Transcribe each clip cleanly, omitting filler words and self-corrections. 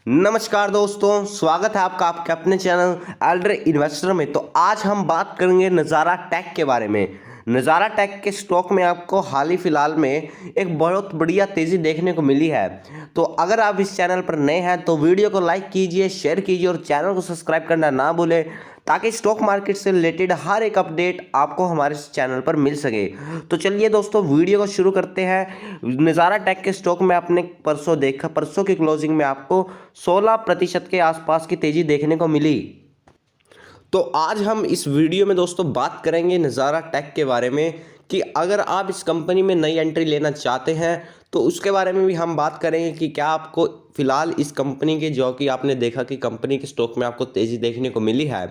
नमस्कार दोस्तों, स्वागत है आपका आपके अपने चैनल एल्डर इन्वेस्टर में। तो आज हम बात करेंगे नज़ारा टेक के बारे में। नज़ारा टेक के स्टॉक में आपको हाल ही फिलहाल में एक बहुत बढ़िया तेज़ी देखने को मिली है। तो अगर आप इस चैनल पर नए हैं तो वीडियो को लाइक कीजिए, शेयर कीजिए और चैनल को सब्सक्राइब करना ना भूलें, ताकि स्टॉक मार्केट से रिलेटेड हर एक अपडेट आपको हमारे चैनल पर मिल सके। तो चलिए दोस्तों, वीडियो को शुरू करते हैं। नज़ारा टेक के स्टॉक में आपने परसों की क्लोजिंग में आपको 16% के आसपास की तेज़ी देखने को मिली। तो आज हम इस वीडियो में दोस्तों बात करेंगे नज़ारा टेक के बारे में कि अगर आप इस कंपनी में नई एंट्री लेना चाहते हैं तो उसके बारे में भी हम बात करेंगे कि क्या आपको फ़िलहाल इस कंपनी के, जो कि आपने देखा कि कंपनी के स्टॉक में आपको तेज़ी देखने को मिली है,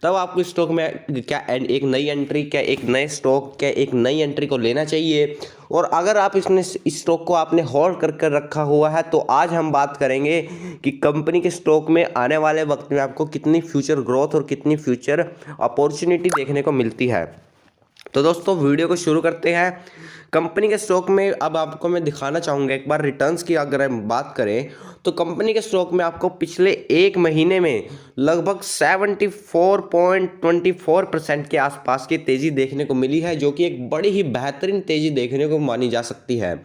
तब आपको स्टॉक में क्या एक नई एंट्री, क्या एक नए स्टॉक, क्या एक नई एंट्री को लेना चाहिए। और अगर आप इसने इस स्टॉक को आपने होल्ड कर कर रखा हुआ है तो आज हम बात करेंगे कि कंपनी के स्टॉक में आने वाले वक्त में आपको कितनी फ्यूचर ग्रोथ और कितनी फ्यूचर अपॉर्चुनिटी देखने को मिलती है। तो दोस्तों, वीडियो को शुरू करते हैं। कंपनी के स्टॉक में अब आपको मैं दिखाना चाहूँगा एक बार रिटर्न्स की अगर हम बात करें तो कंपनी के स्टॉक में आपको पिछले एक महीने में लगभग 74.24% के आसपास की तेज़ी देखने को मिली है, जो कि एक बड़ी ही बेहतरीन तेज़ी देखने को मानी जा सकती है।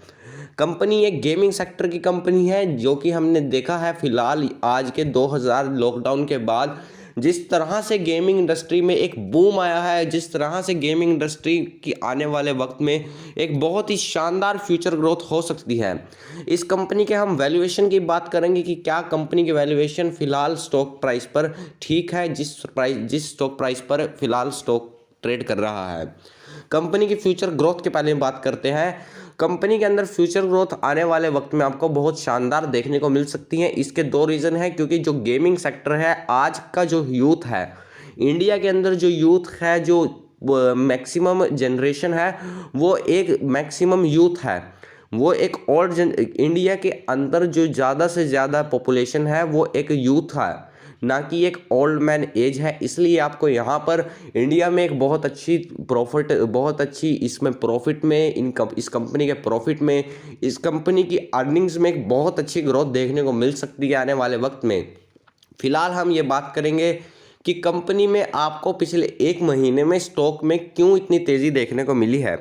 कंपनी एक गेमिंग सेक्टर की कंपनी है, जो कि हमने देखा है फिलहाल आज के 2000 लॉकडाउन के बाद जिस तरह से गेमिंग इंडस्ट्री में एक बूम आया है, जिस तरह से गेमिंग इंडस्ट्री की आने वाले वक्त में एक बहुत ही शानदार फ्यूचर ग्रोथ हो सकती है। इस कंपनी के हम वैल्यूएशन की बात करेंगे कि क्या कंपनी की वैल्यूएशन फिलहाल स्टॉक प्राइस पर ठीक है, जिस स्टॉक प्राइस पर फिलहाल स्टॉक ट्रेड कर रहा है। कंपनी की फ्यूचर ग्रोथ के पहले बात करते हैं। कंपनी के अंदर फ्यूचर ग्रोथ आने वाले वक्त में आपको बहुत शानदार देखने को मिल सकती है। इसके दो रीज़न है, क्योंकि जो गेमिंग सेक्टर है, आज का जो यूथ है इंडिया के अंदर, जो यूथ है, जो मैक्सिमम जनरेशन है, वो एक मैक्सिमम यूथ है, वो एक और इंडिया के अंदर जो ज़्यादा से ज़्यादा पॉपुलेशन है वो एक यूथ है, ना कि एक ओल्ड मैन एज है। इसलिए आपको यहाँ पर इंडिया में एक बहुत अच्छी इसमें प्रॉफिट में इनकम, इस कंपनी के प्रॉफिट में, इस कंपनी की अर्निंग्स में एक बहुत अच्छी ग्रोथ देखने को मिल सकती है आने वाले वक्त में। फिलहाल हम ये बात करेंगे कि कंपनी में आपको पिछले एक महीने में स्टॉक में क्यों इतनी तेज़ी देखने को मिली है।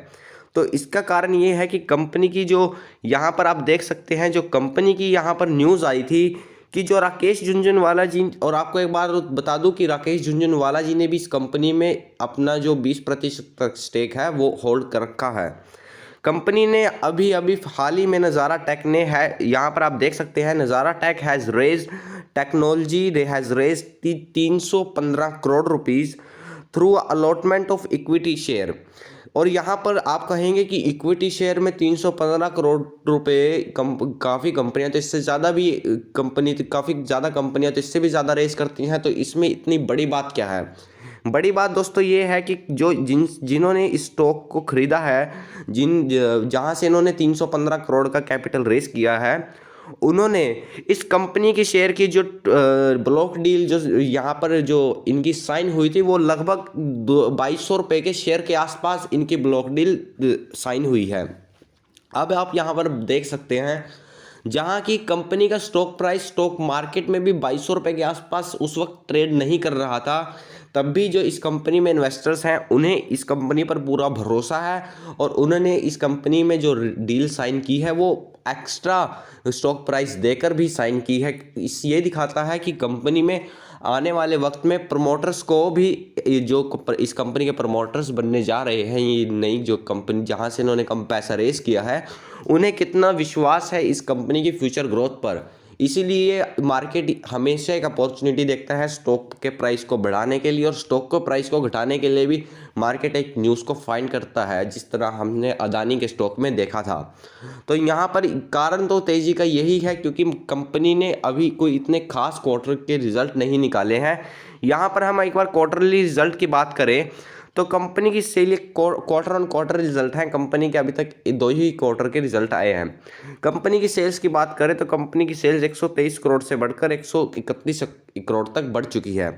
तो इसका कारण ये है कि कंपनी की जो यहाँ पर आप देख सकते हैं, जो कंपनी की यहाँ पर न्यूज़ आई थी कि जो राकेश झुनझुनवाला जी, और आपको एक बार बता दूं कि राकेश झुनझुनवाला जी ने भी इस कंपनी में अपना जो 20% तक स्टेक है वो होल्ड कर रखा है। कंपनी ने अभी अभी हाल ही में नज़ारा टेक ने है, यहाँ पर आप देख सकते हैं, Nazara tech has raise technology has raise 315 crore rupees through allotment of equity share. और यहाँ पर आप कहेंगे कि इक्विटी शेयर में 315 करोड़ रुपए काफ़ी कंपनियां तो इससे ज़्यादा भी काफ़ी ज़्यादा कंपनियां तो इससे भी ज़्यादा रेस करती हैं, तो इसमें इतनी बड़ी बात क्या है। बड़ी बात दोस्तों ये है कि जो जिन्होंने इस स्टॉक को खरीदा है, जहाँ से इन्होंने 315 करोड़ का कैपिटल रेस किया है, उन्होंने इस कंपनी की शेयर की जो ब्लॉक डील जो यहाँ पर जो इनकी साइन हुई थी, वो लगभग 2200 रुपये के शेयर के आसपास इनकी ब्लॉक डील साइन हुई है। अब आप यहाँ पर देख सकते हैं, जहाँ की कंपनी का स्टॉक प्राइस स्टॉक मार्केट में भी 2200 रुपये के आसपास उस वक्त ट्रेड नहीं कर रहा था, तब भी जो इस कंपनी में इन्वेस्टर्स हैं उन्हें इस कंपनी पर पूरा भरोसा है और उन्होंने इस कंपनी में जो डील साइन की है वो एक्स्ट्रा स्टॉक प्राइस देकर भी साइन की है। ये दिखाता है कि कंपनी में आने वाले वक्त में प्रमोटर्स को भी, जो इस कंपनी के प्रमोटर्स बनने जा रहे हैं, ये नई जो कंपनी जहां से इन्होंने कम पैसा रेस किया है, उन्हें कितना विश्वास है इस कंपनी की फ्यूचर ग्रोथ पर। इसीलिए मार्केट हमेशा एक अपॉर्चुनिटी देखता है स्टॉक के प्राइस को बढ़ाने के लिए, और स्टॉक के प्राइस को घटाने के लिए भी मार्केट एक न्यूज़ को फाइंड करता है, जिस तरह हमने अदानी के स्टॉक में देखा था। तो यहाँ पर कारण तो तेज़ी का यही है, क्योंकि कंपनी ने अभी कोई इतने खास क्वार्टर के रिजल्ट नहीं निकाले हैं। यहाँ पर हम एक बार क्वार्टरली रिजल्ट की बात करें तो कंपनी की sale quarter on quarter result हैं। कंपनी के अभी तक 2 ही क्वार्टर के रिजल्ट आए हैं। कंपनी की सेल्स की बात करें तो कंपनी की सेल्स 123 करोड़ से बढ़कर 131 करोड़ तक बढ़ चुकी है।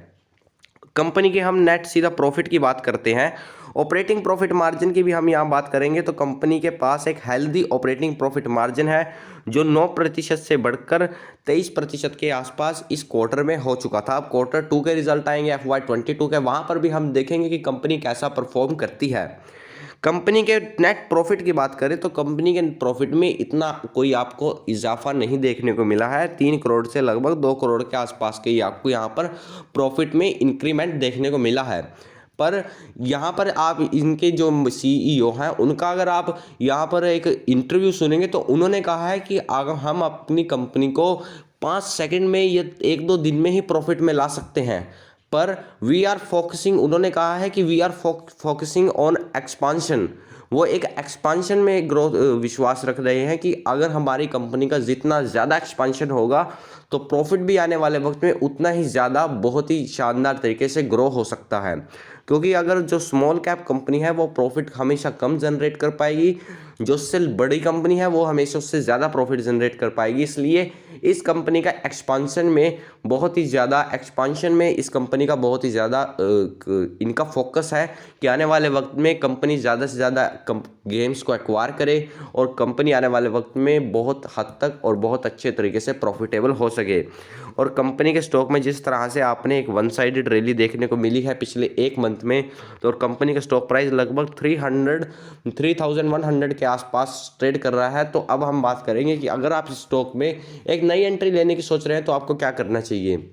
कंपनी के हम नेट सीधा प्रॉफिट की बात करते हैं, ऑपरेटिंग प्रॉफिट मार्जिन की भी हम यहाँ बात करेंगे, तो कंपनी के पास एक हेल्दी ऑपरेटिंग प्रॉफिट मार्जिन है जो 9% से बढ़कर 23% के आसपास इस क्वार्टर में हो चुका था। अब Q2 के रिजल्ट आएंगे FY22 के, वहाँ पर भी हम देखेंगे कि कंपनी कैसा परफॉर्म करती है। कंपनी के नेट प्रॉफिट की बात करें तो कंपनी के प्रॉफिट में इतना कोई आपको इजाफा नहीं देखने को मिला है। 3 करोड़ से लगभग 2 करोड़ के आसपास के ही आपको यहाँ पर प्रॉफिट में इंक्रीमेंट देखने को मिला है। पर यहाँ पर आप इनके जो CEO हैं उनका अगर आप यहाँ पर एक इंटरव्यू सुनेंगे तो उन्होंने कहा है कि अगर हम अपनी कंपनी को 5 सेकंड में या 1-2 दिन में ही प्रॉफिट में ला सकते हैं, पर वी आर फोकसिंग, उन्होंने कहा है कि we are focusing on expansion. वो एक एक्सपांशन में ग्रोथ विश्वास रख रहे हैं कि अगर हमारी कंपनी का जितना ज़्यादा एक्सपांशन होगा तो प्रॉफिट भी आने वाले वक्त में उतना ही ज़्यादा बहुत ही शानदार तरीके से ग्रो हो सकता है। क्योंकि अगर जो स्मॉल कैप कंपनी है वो प्रॉफिट हमेशा कम जनरेट कर पाएगी, जो उससे बड़ी कंपनी है वो हमेशा उससे ज़्यादा प्रॉफिट जनरेट कर पाएगी। इसलिए इस कंपनी का एक्सपांशन में इस कंपनी का बहुत ही ज़्यादा इनका फोकस है कि आने वाले वक्त में कंपनी ज़्यादा से ज़्यादा गेम्स को एक्वायर करे और कंपनी आने वाले वक्त में बहुत हद तक और बहुत अच्छे तरीके से प्रॉफिटेबल हो सके। और कंपनी के स्टॉक में जिस तरह से आपने एक वन साइडेड रैली देखने को मिली है पिछले एक मंथ में, तो और कंपनी का स्टॉक प्राइस लगभग 3100 के आसपास ट्रेड कर रहा है। तो अब हम बात करेंगे कि अगर आप स्टॉक में एक नई एंट्री लेने की सोच रहे हैं तो आपको क्या करना चाहिए।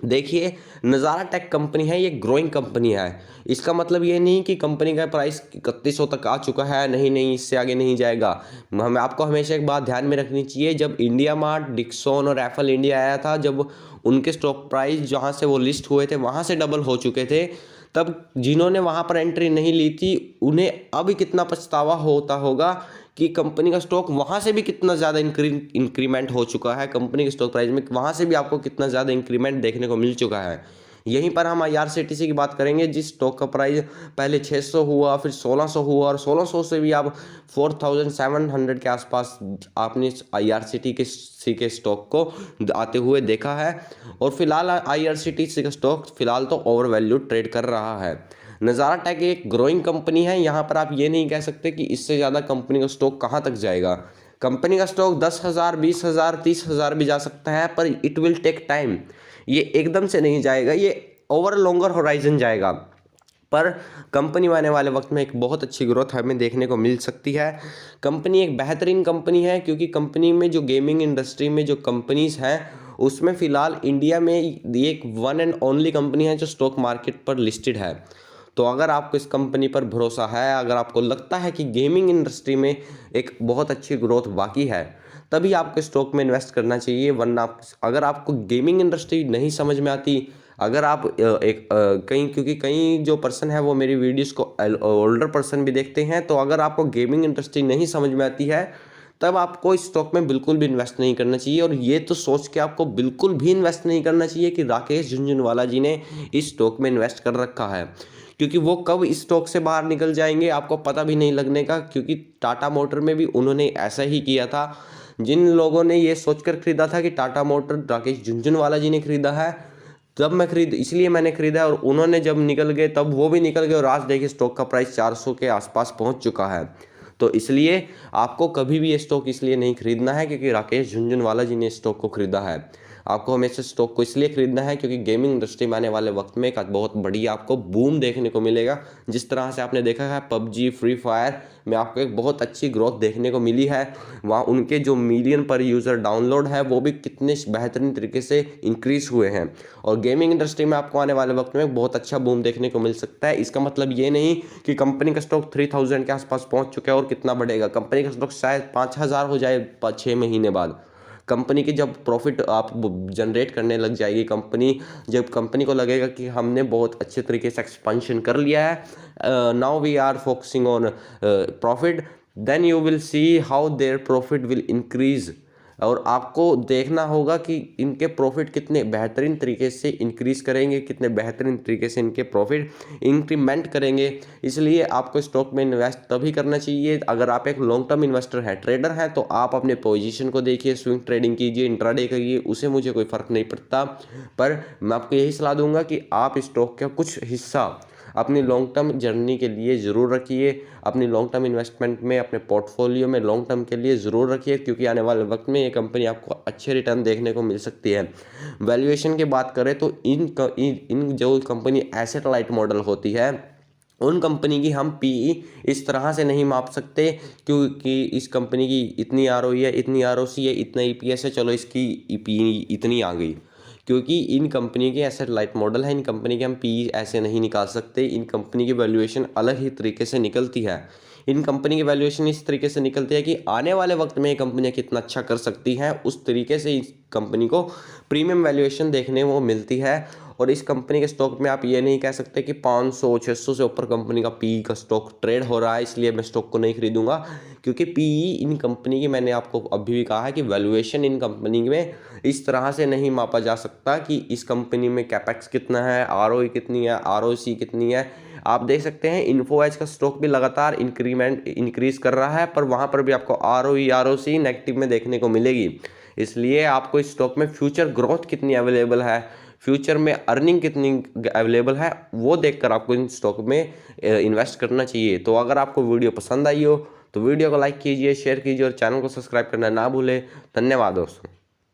देखिए, नज़ारा टेक कंपनी है, ये ग्रोइंग कंपनी है। इसका मतलब ये नहीं कि कंपनी का प्राइस 3100 तक आ चुका है, नहीं इससे आगे नहीं जाएगा। हमें आपको हमेशा एक बात ध्यान में रखनी चाहिए, जब इंडिया मार्ट, डिक्सन और एप्पल इंडिया आया था, जब उनके स्टॉक प्राइस जहाँ से वो लिस्ट हुए थे वहाँ से डबल हो चुके थे, तब जिन्होंने वहाँ पर एंट्री नहीं ली थी उन्हें अब कितना पछतावा होता होगा कि कंपनी का स्टॉक वहाँ से भी कितना ज़्यादा इंक्रीमेंट हो चुका है, कंपनी के स्टॉक प्राइस में वहाँ से भी आपको कितना ज़्यादा इंक्रीमेंट देखने को मिल चुका है। यहीं पर हम IRCTC की बात करेंगे, जिस स्टॉक का प्राइस पहले 600 हुआ, फिर 1600 हुआ और 1600 से भी आप 4700 के आसपास आपने IRCTC के स्टॉक को आते हुए देखा है। और फिलहाल IRCTC का स्टॉक फिलहाल तो ओवर वैल्यू ट्रेड कर रहा है। नज़ारा टेक एक ग्रोइंग कंपनी है, यहाँ पर आप ये नहीं कह सकते कि इससे ज़्यादा कंपनी का स्टॉक कहाँ तक जाएगा। कंपनी का स्टॉक 10,000, 20,000, 30,000 भी जा सकता है, पर इट विल टेक टाइम। ये एकदम से नहीं जाएगा, ये ओवर लॉन्गर होराइजन जाएगा। पर कंपनी में आने वाले वक्त में एक बहुत अच्छी ग्रोथ हमें देखने को मिल सकती है। कंपनी एक बेहतरीन कंपनी है क्योंकि कंपनी में जो गेमिंग इंडस्ट्री में जो कंपनीज हैं उसमें फ़िलहाल इंडिया में एक वन एंड ओनली कंपनी है जो स्टॉक मार्केट पर लिस्टेड है। तो अगर आपको इस कंपनी पर भरोसा है, अगर आपको लगता है कि गेमिंग इंडस्ट्री में एक बहुत अच्छी ग्रोथ बाकी है, तभी आपको स्टॉक में इन्वेस्ट करना चाहिए। वरना अगर आपको गेमिंग इंडस्ट्री नहीं समझ में आती, अगर आप क्योंकि कई जो पर्सन है वो मेरी वीडियोस को ओल्डर पर्सन भी देखते हैं, तो अगर आपको गेमिंग इंडस्ट्री नहीं समझ में आती है तब आपको इस स्टॉक में बिल्कुल भी इन्वेस्ट नहीं करना चाहिए। और ये तो सोच के आपको बिल्कुल भी इन्वेस्ट नहीं करना चाहिए कि राकेश झुनझुनवाला जी ने इस स्टॉक में इन्वेस्ट कर रखा है, क्योंकि वो कब इस स्टॉक से बाहर निकल जाएंगे आपको पता भी नहीं लगने का। क्योंकि टाटा मोटर में भी उन्होंने ऐसा ही किया था। जिन लोगों ने ये सोचकर खरीदा था कि टाटा मोटर राकेश झुनझुनवाला जी ने खरीदा है, तब इसलिए मैंने खरीदा, और उन्होंने जब निकल गए तब वो भी निकल गए और आज देखिए स्टॉक का प्राइस 400 के आसपास पहुंच चुका है। तो इसलिए आपको कभी भी ये स्टॉक इसलिए नहीं खरीदना है क्योंकि राकेश झुनझुनवाला जी ने स्टॉक को खरीदा है। आपको हमेशा स्टॉक को इसलिए खरीदना है क्योंकि गेमिंग इंडस्ट्री में आने वाले वक्त में एक बहुत बड़ी आपको बूम देखने को मिलेगा। जिस तरह से आपने देखा है पबजी, फ्री फायर में आपको एक बहुत अच्छी ग्रोथ देखने को मिली है। वहाँ उनके जो मिलियन पर यूज़र डाउनलोड है वो भी कितने बेहतरीन तरीके से इंक्रीज हुए हैं। और गेमिंग इंडस्ट्री में आपको आने वाले वक्त में बहुत अच्छा बूम देखने को मिल सकता है। इसका मतलब ये नहीं कि कंपनी का स्टॉक 3000 के आसपास पहुँच चुका है और कितना बढ़ेगा। कंपनी का स्टॉक शायद 5000 हो जाए 6 महीने बाद। कंपनी की जब प्रॉफिट आप जनरेट करने लग जाएगी, जब कंपनी को लगेगा कि हमने बहुत अच्छे तरीके से एक्सपेंशन कर लिया है, now we are focusing on profit, then you will see how their profit will increase और आपको देखना होगा कि इनके प्रॉफिट कितने बेहतरीन तरीके से इंक्रीज़ करेंगे, कितने बेहतरीन तरीके से इनके प्रॉफिट इंक्रीमेंट करेंगे। इसलिए आपको स्टॉक में इन्वेस्ट तभी करना चाहिए अगर आप एक लॉन्ग टर्म इन्वेस्टर हैं, ट्रेडर हैं, तो आप अपने पोजीशन को देखिए, स्विंग ट्रेडिंग कीजिए, इंट्राडे करिए, उसे मुझे कोई फ़र्क नहीं पड़ता। पर मैं आपको यही सलाह दूंगा कि आप स्टॉक का कुछ हिस्सा अपनी लॉन्ग टर्म जर्नी के लिए ज़रूर रखिए, अपनी लॉन्ग टर्म इन्वेस्टमेंट में, अपने पोर्टफोलियो में लॉन्ग टर्म के लिए ज़रूर रखिए, क्योंकि आने वाले वक्त में ये कंपनी आपको अच्छे रिटर्न देखने को मिल सकती है। वैल्यूएशन की बात करें तो इन जो कंपनी एसेट लाइट मॉडल होती है, उन कंपनी की हम पीई इस तरह से नहीं माप सकते, क्योंकि इस कंपनी की इतनी आरओई है, इतनी आरओसी है, इतना ईपीएस है, चलो इसकी पीई इतनी आ गई, क्योंकि इन कंपनी के एसेट लाइट मॉडल है। इन कंपनी के हम पीई ऐसे नहीं निकाल सकते। इन कंपनी की वैल्यूएशन अलग ही तरीके से निकलती है। इन कंपनी की वैल्यूएशन इस तरीके से निकलती है कि आने वाले वक्त में ये कंपनियाँ कितना अच्छा कर सकती हैं, उस तरीके से इस कंपनी को प्रीमियम वैल्यूएशन देखने को मिलती है। और इस कंपनी के स्टॉक में आप ये नहीं कह सकते कि 500-600 से ऊपर कंपनी का पीई का स्टॉक ट्रेड हो रहा है, इसलिए मैं स्टॉक को नहीं खरीदूंगा। क्योंकि पीई इन कंपनी की, मैंने आपको अभी भी कहा है कि वैल्यूएशन इन कंपनी में इस तरह से नहीं मापा जा सकता कि इस कंपनी में कैपेक्स कितना है, आरओई कितनी है, आरओसी कितनी है। आप देख सकते हैं इन्फो एज का स्टॉक भी लगातार इंक्रीज कर रहा है, पर वहाँ पर भी आपको आरओई आरओसी नेगेटिव में देखने को मिलेगी। इसलिए आपको इस स्टॉक में फ्यूचर ग्रोथ कितनी अवेलेबल है, फ्यूचर में अर्निंग कितनी अवेलेबल है, वो देखकर आपको इन स्टॉक में इन्वेस्ट करना चाहिए। तो अगर आपको वीडियो पसंद आई हो तो वीडियो को लाइक कीजिए, शेयर कीजिए और चैनल को सब्सक्राइब करना ना भूलें। धन्यवाद दोस्तों।